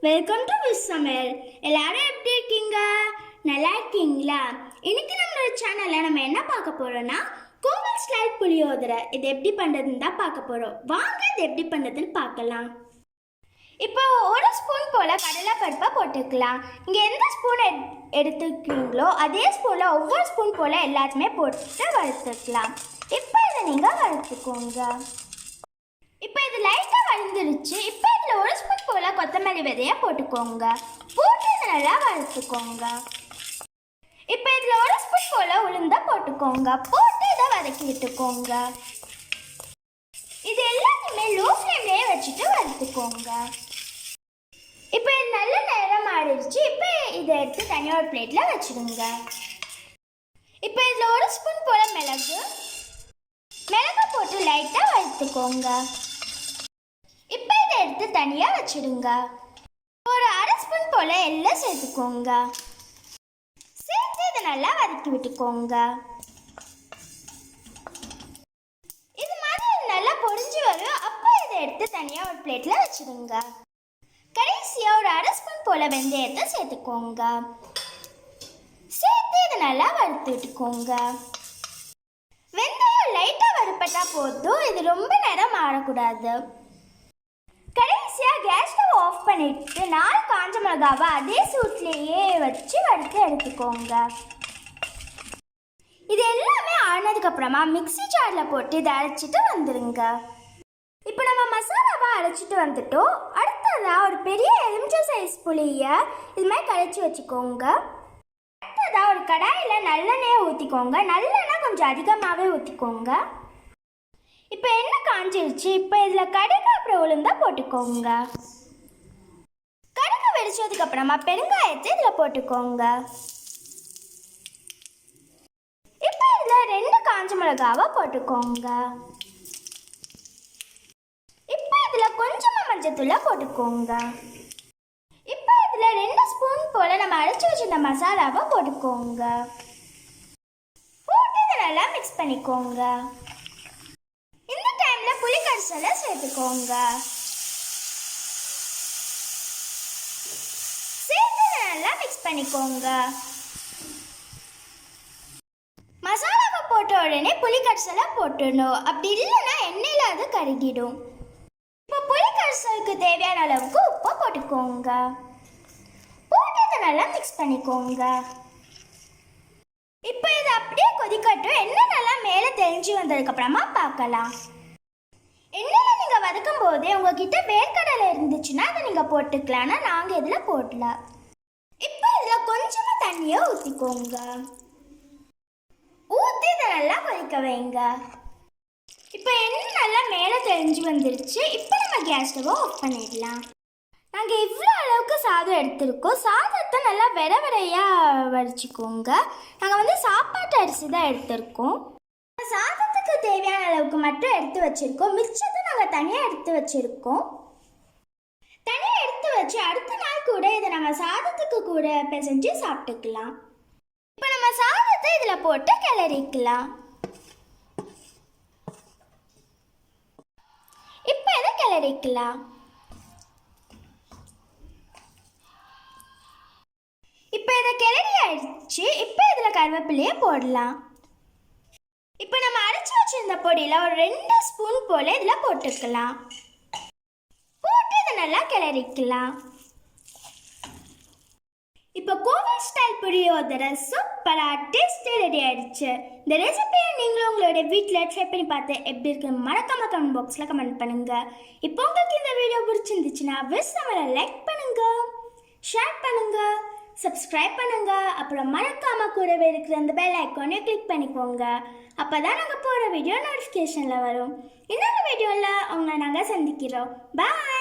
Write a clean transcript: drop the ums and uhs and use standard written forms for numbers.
Welcome to wish சமையல். எல்லாரும் எப்படி இருக்கீங்க? நல்லா இருக்கீங்களா? இன்னைக்கு நம்மளோட சேனல்ல நம்ம என்ன பார்க்க போறோம்னா கோவில் ஸ்டைல் புளியோதரை. இது எப்படி பண்றதுன்னு தான் பார்க்க போறோம். வாங்க இது எப்படி பண்றதுன்னு பார்க்கலாம். இப்போ ஒரு ஸ்பூன் போல கடலை பருப்பை போட்டுக்கலாம். இங்கே எந்த ஸ்பூன் எடுத்துக்கிறீங்களோ அதே ஸ்பூனில் ஒவ்வொரு ஸ்பூன் போல் எல்லாத்தையுமே போட்டு வறுத்துக்கலாம். இப்போ இதை நீங்கள் வறுத்துக்கோங்க. இப்போ இது லைட்டாக வறுந்துருச்சு. இப்போ இதில் ஒரு ஸ்பூன் போல் கொத்தமல்லி விதையை போட்டுக்கோங்க. போட்டு இதை நல்லா வறுத்துக்கோங்க. இப்போ இதில் ஒரு ஸ்பூன் போல் உளுந்த போட்டுக்கோங்க. போட்டு இதை வதக்கி விட்டுக்கோங்க. இது எல்லாத்தையுமே லோ ஃப்ளேம்லேயே வச்சுட்டு வறுத்துக்கோங்க. இப்போ இது நல்ல நேரம் ஆடிடுச்சு. இப்போ இதை எடுத்து தனியாக ஒரு பிளேட்டில் வச்சுடுங்க. இப்போ இதில் ஒரு ஸ்பூன் போல் மிளகு போட்டு லைட்டாக வறுத்துக்கோங்க. இப்போ இதை எடுத்து தனியாக வச்சுடுங்க. ஒரு அரை ஸ்பூன் போல் எல்லாம் சேர்த்துக்கோங்க. சேர்த்து இதை நல்லா வதக்கி விட்டுக்கோங்க. இது மாதிரி நல்லா பொரிஞ்சு வரும். அப்போ இதை எடுத்து தனியாக ஒரு பிளேட்டில் வச்சுடுங்க. கடைசியாக ஒரு அரை ஸ்பூன் போல் வெந்தயத்தை சேர்த்துக்கோங்க. சேர்த்து இதை நல்லா வறுத்து விட்டுக்கோங்க. வெந்தயம் லைட்டாக வறுப்பட்டா போதும். இது ரொம்ப நேரம் மாறக்கூடாது. கடைசியாக கேஸ் ஸ்டவ் ஆஃப் பண்ணிட்டு 4 காஞ்ச மிளகாவை அதே சூட்லேயே வச்சு வறுத்து எடுத்துக்கோங்க. இது எல்லாமே ஆனதுக்கப்புறமா மிக்ஸி ஜாரில் போட்டு இதை அரைச்சிட்டு வந்துடுங்க. இப்போ நம்ம மசாலாவை அரைச்சிட்டு வந்துட்டோம். அடுத்ததாக ஒரு பெரிய எலுமிச்சை சைஸ் புளியை இது மாதிரி கரைச்சி வச்சுக்கோங்க. அடுத்ததாக ஒரு கடாயில் நல்லெண்ணெயை ஊற்றிக்கோங்க. நல்லெண்ணெய் கொஞ்சம் அதிகமாகவே ஊற்றிக்கோங்க. இப்போ எண்ணெய் காஞ்சிருச்சு. இப்போ இதில் கடுகு அப்புறம் உளுந்தா போட்டுக்கோங்க. கடுகு வெடிச்சதுக்கு அப்புறமா பெருங்காயத்தை இதில் போட்டுக்கோங்க. இப்போ இதில் 2 காஞ்ச மிளகாவை போட்டுக்கோங்க. இப்போ இதில் கொஞ்சமாக மஞ்சத்தூளை போட்டுக்கோங்க. இப்போ இதில் 2 ஸ்பூன் போல் நம்ம அரைச்சி வச்சிருந்த மசாலாவை போட்டுக்கோங்க. போட்டு இதை நல்லா மிக்ஸ் பண்ணிக்கோங்க. இந்த டைமில் புளி கரைசலை சேர்த்துக்கோங்க. சேர்த்து இதை நல்லா மிக்ஸ் பண்ணிக்கோங்க. மசாலாவை போட்ட உடனே புளி கரைசலை போட்டுடணும். அப்படி இல்லைன்னா எண்ணெயில் அது கருகிடும். இப்போ புளி கரைசலுக்கு தேவையான அளவுக்கு உப்பை போட்டுக்கோங்க. போட்டு இதை நல்லா மிக்ஸ் பண்ணிக்கோங்க. இப்போ இது அப்படியே கொதிக்கட்டும். எண்ணெய் நல்லா மேலே தெரிஞ்சு வந்ததுக்கப்புறமா பார்க்கலாம். எண்ணெயில் நீங்கள் வதக்கும் போதே உங்ககிட்ட வேர்க்கடலை இருந்துச்சுன்னா அதை நீங்கள் போட்டுக்கலாம். நாங்கள் இதில் போடல. இப்போ இதில் கொஞ்சமாக தண்ணியை ஊற்றிக்கோங்க. ஊற்றி இதை நல்லா கொதிக்க வைங்க. இப்போ எண்ணெய் நல்லா மேலே தெரிஞ்சு வந்துருச்சு. இப்போ நம்ம கேஸ் ஸ்டவ்வை ஆஃப் பண்ணிடலாம். நாங்கள் இவ்வளோ அளவுக்கு சாதம் எடுத்துருக்கோம். சாதத்தை நல்லா விரையாக வடிச்சிக்கோங்க. நாங்கள் சாப்பாட்டு அரிசி தான் எடுத்திருக்கோம். சாதத்துக்கு தேவையான அளவுக்கு மட்டும் எடுத்து வச்சுருக்கோம். மிச்சத்தை நாங்கள் தனியாக எடுத்து வச்சுருக்கோம். தனியாக எடுத்து வச்சு அடுத்த நாள் கூட இதை நம்ம சாதத்துக்கு கூட பிசைஞ்சு சாப்பிட்டுக்கலாம். இப்போ நம்ம சாதத்தை இதில் போட்டு கிளறிக்கலாம். இப்போ இதை கிளறிக்கலாம். இப்போ இதை கிளறி ஆயிடுச்சு. இப்போ இதில் கருவேப்பிலையே போடலாம். இப்போ நம்ம அரைச்சி வச்சிருந்த பொடியில் ஒரு 2 ஸ்பூன் போல் இதில் போட்டுக்கலாம். போட்டு இதை நல்லா கிளறிக்கலாம். இப்போ கோவில் ஸ்டைல் புளியோதரை சூப்பராக டேஸ்ட்டாக ரெடி ஆயிடுச்சு. இந்த ரெசிபியை நீங்களும் உங்களோட வீட்டில் ட்ரை பண்ணி பார்த்து எப்படி இருக்குன்னு மறக்காம கமெண்ட் பாக்ஸில் கமெண்ட் பண்ணுங்கள். இப்போ உங்களுக்கு இந்த வீடியோ பிடிச்சிருந்துச்சுன்னா விஷ் சமையலை லைக் பண்ணுங்கள், ஷேர் பண்ணுங்கள், சப்ஸ்கிரைப் பண்ணுங்கள். அப்புறம் மறக்காமல் கூடவே இருக்கிற அந்த பெல் ஐக்கானே கிளிக் பண்ணிக்கோங்க. அப்போ தான் நாங்கள் போகிற வீடியோ நோட்டிஃபிகேஷனில் வரும். இன்னொரு வீடியோவில் அவங்கள நாங்கள் சந்திக்கிறோம். பாய்.